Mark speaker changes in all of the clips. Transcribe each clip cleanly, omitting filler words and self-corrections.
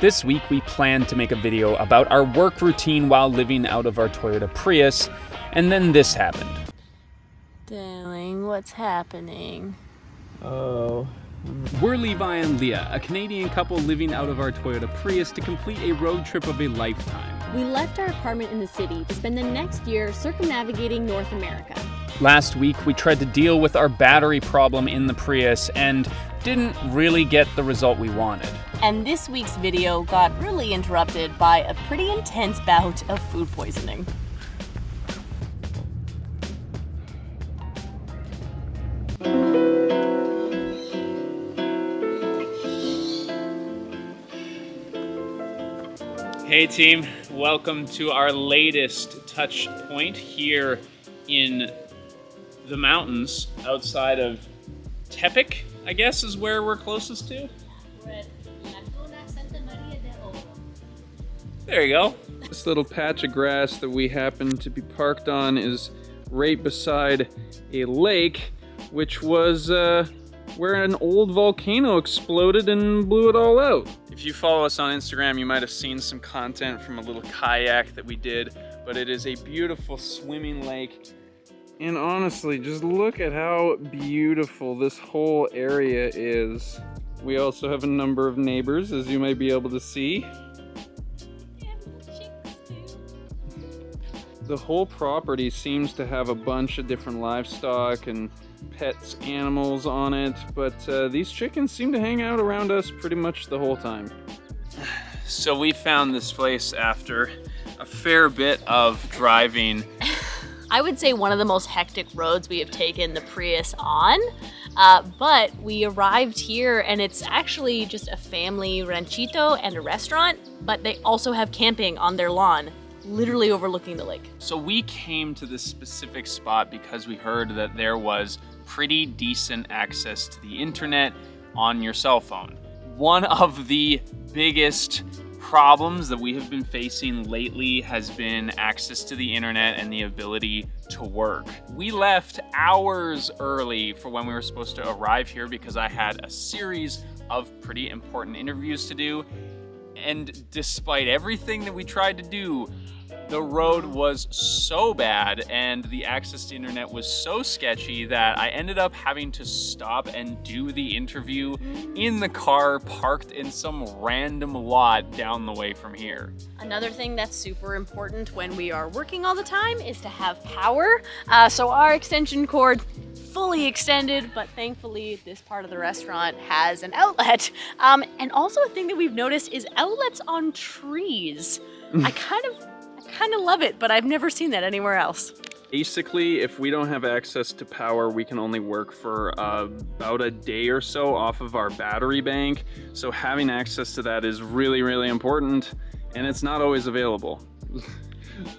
Speaker 1: This week we planned to make a video about our work routine while living out of our Toyota Prius, and then this happened.
Speaker 2: Darling, what's happening?
Speaker 1: Oh. We're Levi and Leah, a Canadian couple living out of our Toyota Prius to complete a road trip of a lifetime.
Speaker 3: We left our apartment in the city to spend the next year circumnavigating North America.
Speaker 1: Last week, we tried to deal with our battery problem in the Prius and didn't really get the result we wanted.
Speaker 2: And this week's video got really interrupted by a pretty intense bout of food poisoning.
Speaker 1: Hey team, welcome to our latest touch point here in the mountains outside of Tepic, I guess is where we're closest to. There you go. This little patch of grass that we happen to be parked on is right beside a lake, which was where an old volcano exploded and blew it all out. If you follow us on Instagram, you might have seen some content from a little kayak that we did, but it is a beautiful swimming lake. And honestly, just look at how beautiful this whole area is. We also have a number of neighbors, as you might be able to see. The whole property seems to have a bunch of different livestock and pets, animals on it, but these chickens seem to hang out around us pretty much the whole time. So we found this place after a fair bit of driving.
Speaker 2: I would say one of the most hectic roads we have taken the Prius on, but we arrived here and it's actually just a family ranchito and a restaurant, but they also have camping on their lawn, literally overlooking the lake.
Speaker 1: So we came to this specific spot because we heard that there was pretty decent access to the internet on your cell phone. One of the biggest problems that we have been facing lately has been access to the internet and the ability to work. We left hours early for when we were supposed to arrive here because I had a series of pretty important interviews to do. And despite everything that we tried to do, the road was so bad and the access to internet was so sketchy that I ended up having to stop and do the interview in the car parked in some random lot down the way from here.
Speaker 2: Another thing that's super important when we are working all the time is to have power. So our extension cord fully extended, but thankfully this part of the restaurant has an outlet. And also a thing that we've noticed is outlets on trees. I kind of love it, but I've never seen that anywhere else.
Speaker 1: Basically, if we don't have access to power, we can only work for about a day or so off of our battery bank. So having access to that is really, really important, and it's not always available.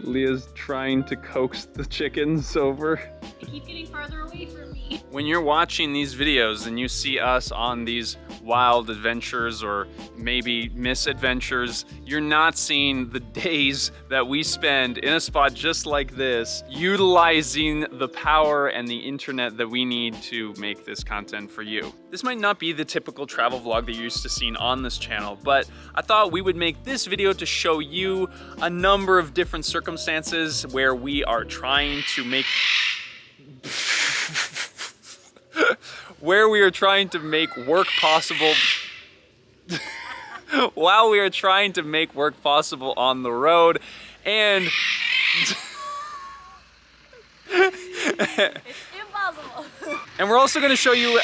Speaker 1: Leah's trying to coax the chickens over.
Speaker 2: They keep getting farther away from me.
Speaker 1: When you're watching these videos and you see us on these wild adventures or maybe misadventures, you're not seeing the days that we spend in a spot just like this, utilizing the power and the internet that we need to make this content for you. This might not be the typical travel vlog that you're used to seeing on this channel, but I thought we would make this video to show you a number of different circumstances where we are trying to make work possible while we are trying to make work possible on the road. And
Speaker 2: It's impossible.
Speaker 1: and we're also going to show you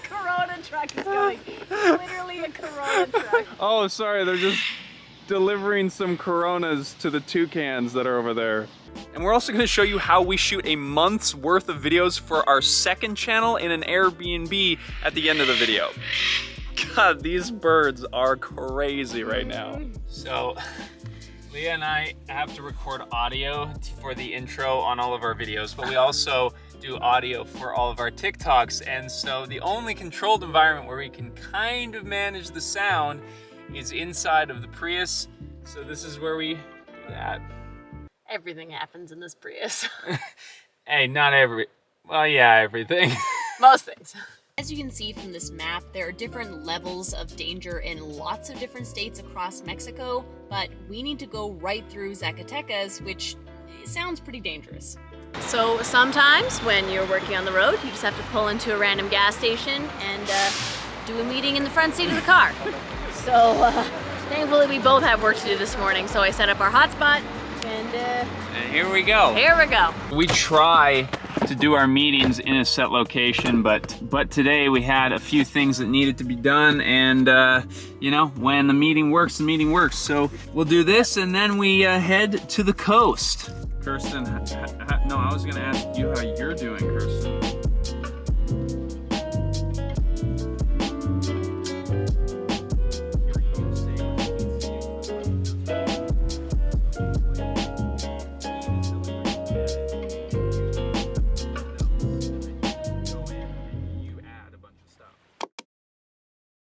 Speaker 2: Corona truck is coming. Literally a Corona truck.
Speaker 1: oh sorry, they're just delivering some Coronas to the toucans that are over there. And we're also going to show you how we shoot a month's worth of videos for our second channel in an Airbnb at the end of the video. God, these birds are crazy right now. So, Leah and I have to record audio for the intro on all of our videos, but we also do audio for all of our TikToks. And so the only controlled environment where we can kind of manage the sound is inside of the Prius. So this is where we do that.
Speaker 2: Everything happens in this Prius.
Speaker 1: Hey, not every, well, yeah, everything.
Speaker 2: Most things. As you can see from this map, there are different levels of danger in lots of different states across Mexico, but we need to go right through Zacatecas, which sounds pretty dangerous. So sometimes when you're working on the road, you just have to pull into a random gas station and do a meeting in the front seat of the car. So thankfully we both have work to do this morning, so I set up our hotspot and
Speaker 1: here we go.
Speaker 2: Here we go.
Speaker 1: We try to do our meetings in a set location, but today we had a few things that needed to be done, and you know, when the meeting works, the meeting works. So we'll do this, and then we head to the coast. Kirsten, no, I was gonna ask you how you're doing, Kirsten.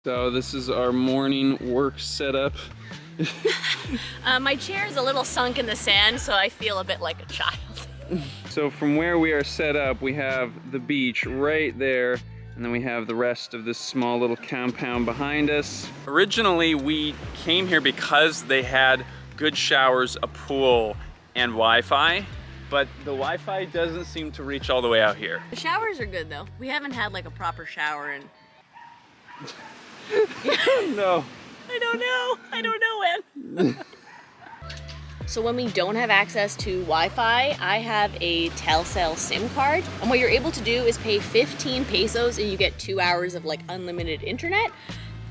Speaker 1: So this is our morning work setup.
Speaker 2: My chair is a little sunk in the sand, so I feel a bit like a child.
Speaker 1: So from where we are set up, we have the beach right there, and then we have the rest of this small little compound behind us. Originally, we came here because they had good showers, a pool, and Wi-Fi, but the Wi-Fi doesn't seem to reach all the way out here.
Speaker 2: The showers are good though. We haven't had like a proper shower in...
Speaker 1: No.
Speaker 2: I don't know when. So when we don't have access to Wi-Fi, I have a Telcel SIM card. And what you're able to do is pay 15 pesos and you get 2 hours of like unlimited internet.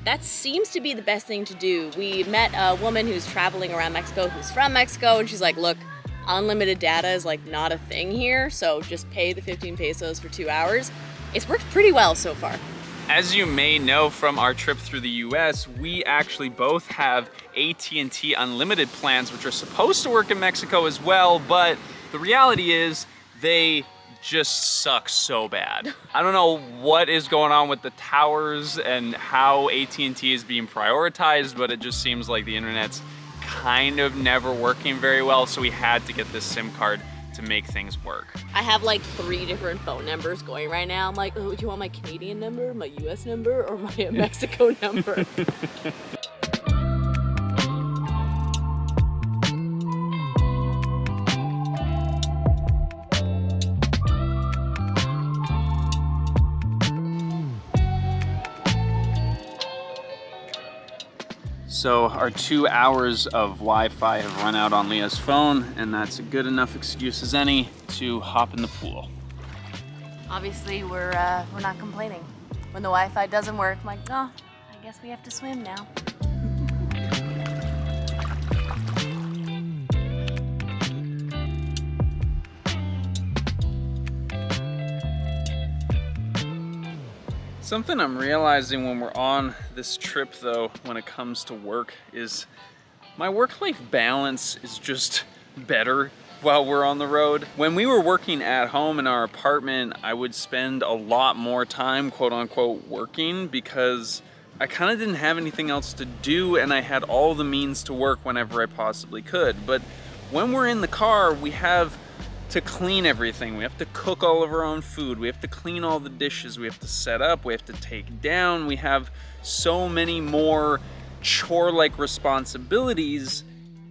Speaker 2: That seems to be the best thing to do. We met a woman who's traveling around Mexico, who's from Mexico, and she's like, look, unlimited data is like not a thing here, so just pay the 15 pesos for 2 hours. It's worked pretty well so far.
Speaker 1: As you may know from our trip through the US, we actually both have AT&T unlimited plans, which are supposed to work in Mexico as well, but the reality is they just suck so bad. I don't know what is going on with the towers and how AT&T is being prioritized, but it just seems like the internet's kind of never working very well, so we had to get this SIM card to make things work.
Speaker 2: I have like 3 different phone numbers going right now. I'm like, oh, do you want my Canadian number, my US number, or my Mexico number?
Speaker 1: So our 2 hours of Wi-Fi have run out on Leah's phone, and that's a good enough excuse as any to hop in the pool.
Speaker 2: Obviously, we're not complaining. When the Wi-Fi doesn't work, I'm like, oh, I guess we have to swim now.
Speaker 1: Something I'm realizing when we're on this trip though, when it comes to work, is my work-life balance is just better while we're on the road. When we were working at home in our apartment, I would spend a lot more time, quote unquote, working because I kind of didn't have anything else to do and I had all the means to work whenever I possibly could. But when we're in the car, we have to clean everything. We have to cook all of our own food. We have to clean all the dishes. We have to set up. We have to take down. We have so many more chore-like responsibilities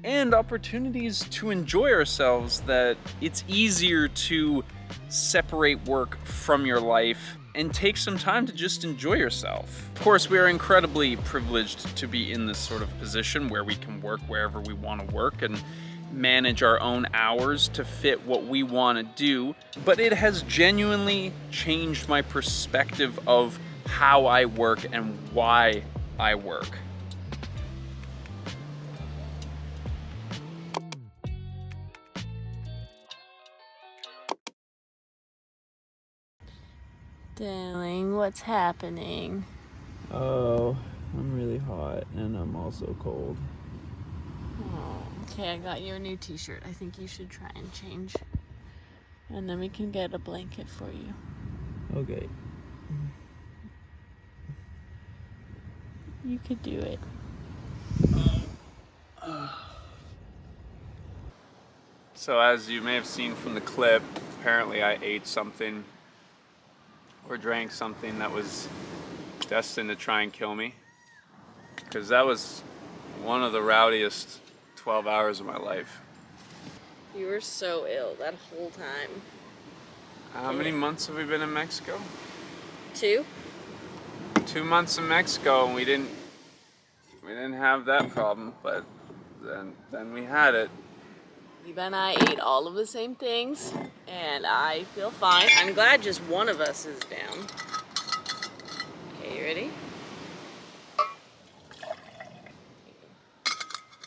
Speaker 1: and opportunities to enjoy ourselves that it's easier to separate work from your life and take some time to just enjoy yourself. Of course, we are incredibly privileged to be in this sort of position where we can work wherever we want to work and manage our own hours to fit what we want to do, but it has genuinely changed my perspective of how I work and why I work.
Speaker 2: Darling, what's happening?
Speaker 4: Oh, I'm really hot and I'm also cold.
Speaker 2: Oh, okay, I got you a new t-shirt. I think you should try and change. And then we can get a blanket for you.
Speaker 4: Okay.
Speaker 2: You could do it.
Speaker 1: So as you may have seen from the clip, apparently I ate something or drank something that was destined to try and kill me. Because that was one of the rowdiest 12 hours of my life.
Speaker 2: You were so ill that whole time.
Speaker 1: How many months have we been in Mexico?
Speaker 2: 2?
Speaker 1: 2 months in Mexico, and we didn't have that problem, but then we had it.
Speaker 2: Levi and I ate all of the same things, and I feel fine. I'm glad just one of us is down. Okay, you ready?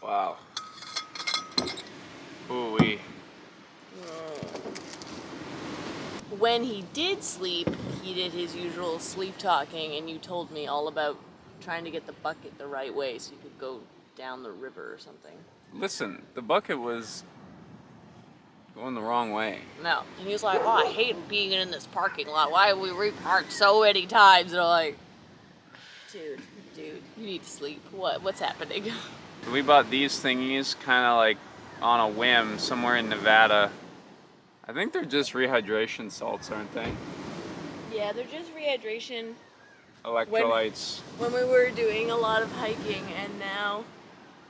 Speaker 1: Wow. Ooh-wee.
Speaker 2: When he did sleep, he did his usual sleep talking, and you told me all about trying to get the bucket the right way so you could go down the river or something.
Speaker 1: Listen, the bucket was going the wrong way.
Speaker 2: No. And he was like, oh, I hate being in this parking lot. Why have we reparked so many times? And I'm like, dude, you need to sleep. What's happening?
Speaker 1: We bought these thingies kind of like on a whim somewhere in Nevada. I think they're just rehydration salts, aren't they?
Speaker 2: Yeah, they're just rehydration.
Speaker 1: Electrolytes.
Speaker 2: When we were doing a lot of hiking, and now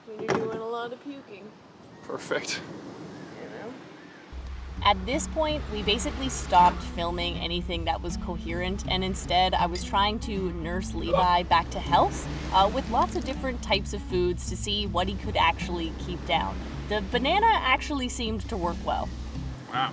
Speaker 2: when you're doing a lot of puking.
Speaker 1: Perfect.
Speaker 2: You know?
Speaker 3: At this point, we basically stopped filming anything that was coherent, and instead I was trying to nurse Levi back to health with lots of different types of foods to see what he could actually keep down. The banana actually seemed to work well.
Speaker 1: Wow.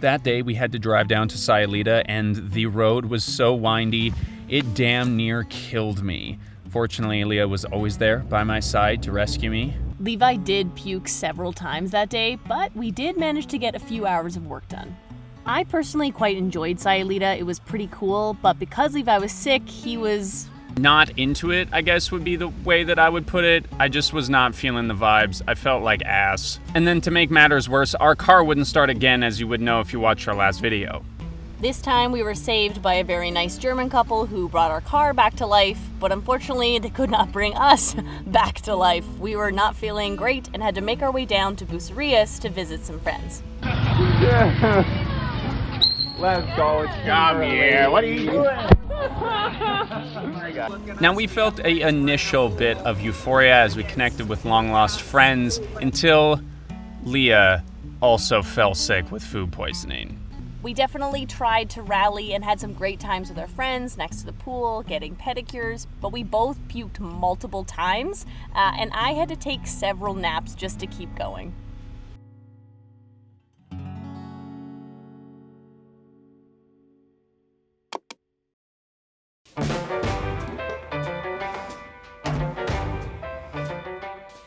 Speaker 5: That day, we had to drive down to Sayulita, and the road was so windy, it damn near killed me. Fortunately, Leah was always there by my side to rescue me.
Speaker 3: Levi did puke several times that day, but we did manage to get a few hours of work done. I personally quite enjoyed Sayulita. It was pretty cool, but because Levi was sick, he was
Speaker 5: Not into it, I guess would be the way that I would put it. I just was not feeling the vibes. I felt like ass. And then to make matters worse, our car wouldn't start again, as you would know if you watched our last video.
Speaker 3: This time we were saved by a very nice German couple who brought our car back to life, but unfortunately they could not bring us back to life. We were not feeling great and had to make our way down to Bucerias to visit some friends.
Speaker 4: Let's go.
Speaker 5: Come here. What are you doing? Now, we felt an initial bit of euphoria as we connected with long-lost friends until Leah also fell sick with food poisoning.
Speaker 3: We definitely tried to rally and had some great times with our friends next to the pool, getting pedicures, but we both puked multiple times, and I had to take several naps just to keep going.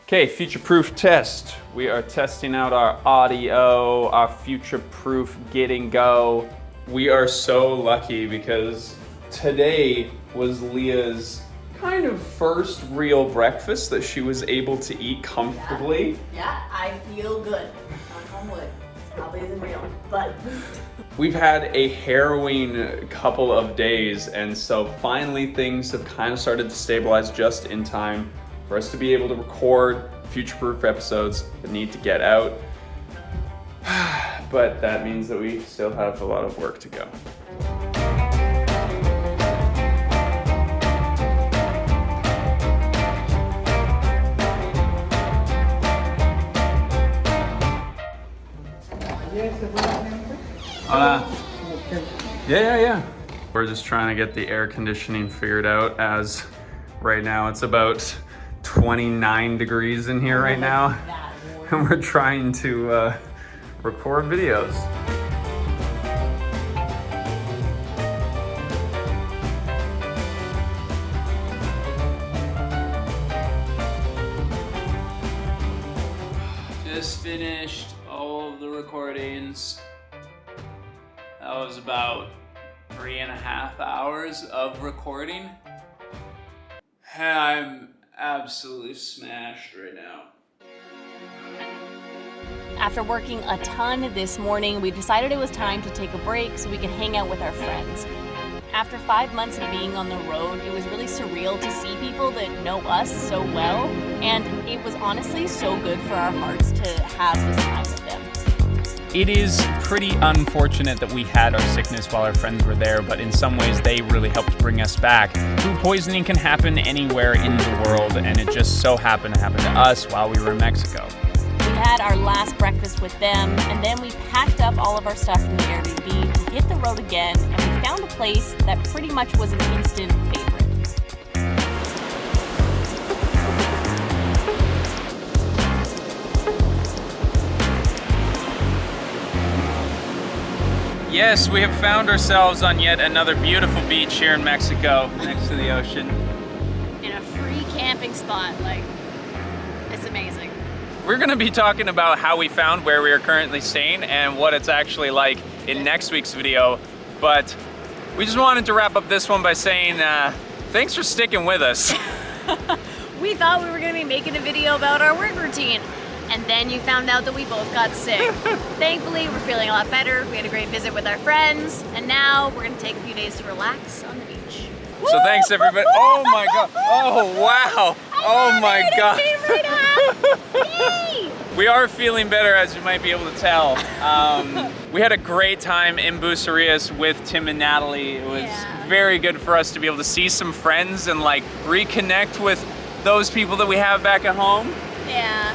Speaker 1: Okay, future-proof test. We are testing out our audio, our future-proof get and go. We are so lucky because today was Leah's kind of first real breakfast that she was able to eat comfortably.
Speaker 2: Yeah, I feel good. Knock on wood. Probably isn't real, but...
Speaker 1: We've had a harrowing couple of days, and so finally things have kind of started to stabilize just in time for us to be able to record future-proof episodes that need to get out. But that means that we still have a lot of work to go. Yeah. We're just trying to get the air conditioning figured out, as right now it's about 29 degrees in here right now, and we're trying to record videos. Just finished all of the recordings. That was about 3.5 hours of recording. I'm absolutely smashed right now.
Speaker 3: After working a ton this morning, we decided it was time to take a break so we could hang out with our friends. After 5 months of being on the road, it was really surreal to see people that know us so well, and it was honestly so good for our hearts to have this time with them.
Speaker 5: It is pretty unfortunate that we had our sickness while our friends were there, but in some ways they really helped bring us back. Food poisoning can happen anywhere in the world, and it just so happened to happen to us while we were in Mexico.
Speaker 3: We had our last breakfast with them, and then we packed up all of our stuff from the Airbnb, we hit the road again, and we found a place that pretty much was an instant favorite.
Speaker 1: Yes, we have found ourselves on yet another beautiful beach here in Mexico, next to the ocean.
Speaker 2: In a free camping spot, like, it's amazing.
Speaker 1: We're gonna be talking about how we found where we are currently staying and what it's actually like in next week's video, but we just wanted to wrap up this one by saying thanks for sticking with us.
Speaker 2: We thought we were gonna be making a video about our work routine, and then you found out that we both got sick. Thankfully, we're feeling a lot better. We had a great visit with our friends, and now we're gonna take a few days to relax on the beach.
Speaker 1: So thanks everybody. Oh my god. Oh wow. Oh my god. We are feeling better, as you might be able to tell. We had a great time in Bucerias with Tim and Natalie. It was very good for us to be able to see some friends and like reconnect with those people that we have back at home.
Speaker 2: Yeah.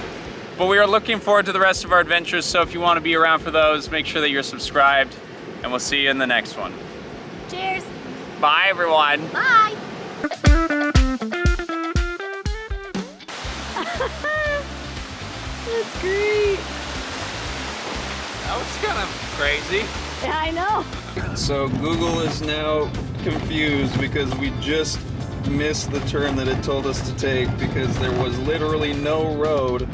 Speaker 1: But we are looking forward to the rest of our adventures, so if you want to be around for those, make sure that you're subscribed, and we'll see you in the next one.
Speaker 2: Cheers.
Speaker 1: Bye, everyone.
Speaker 2: Bye. That's great.
Speaker 1: That was kind of crazy.
Speaker 2: Yeah, I know.
Speaker 4: So Google is now confused because we just missed the turn that it told us to take because there was literally no road.